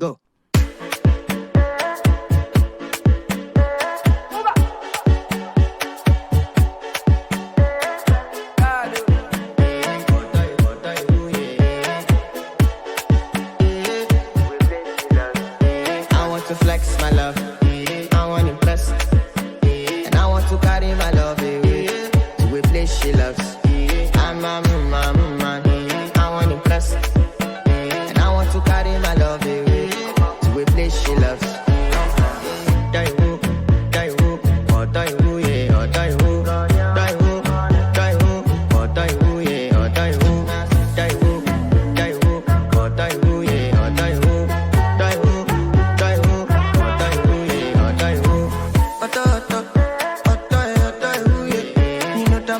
Go. I want to flex my love, I want to impress, and I want to carry my love away to a place she loves. I'm a man, I want to impress, and I want to carry my love away to a place she loves.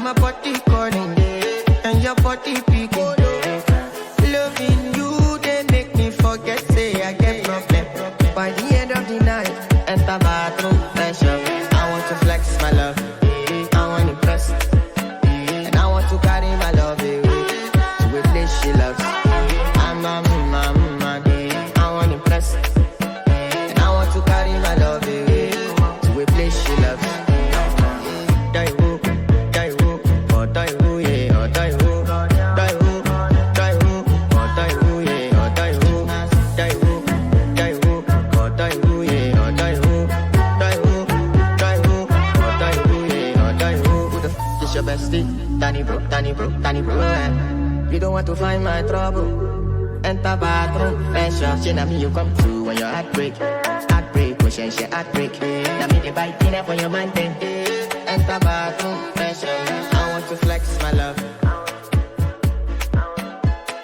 My body calling, and your body picking. Loving you, they make me forget, say I get problem. By the end of the night, enter bathroom, fresh up. I want to flex my love, I want to impress, and I want to carry my love away to a place she loves. I'm a man, I want to impress, and I want to carry my love away to a place she loves. Your bestie, Danny bro, you don't want to find my trouble. Enter bathroom, fresh up. She na me you come through when your heartbreak, push she heartbreak. Na me the bite dinner for your man then. Enter bathroom, fresh up. I want to flex my love,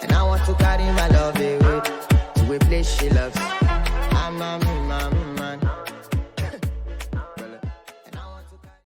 and I want to carry my love away to a place she loves. I'm a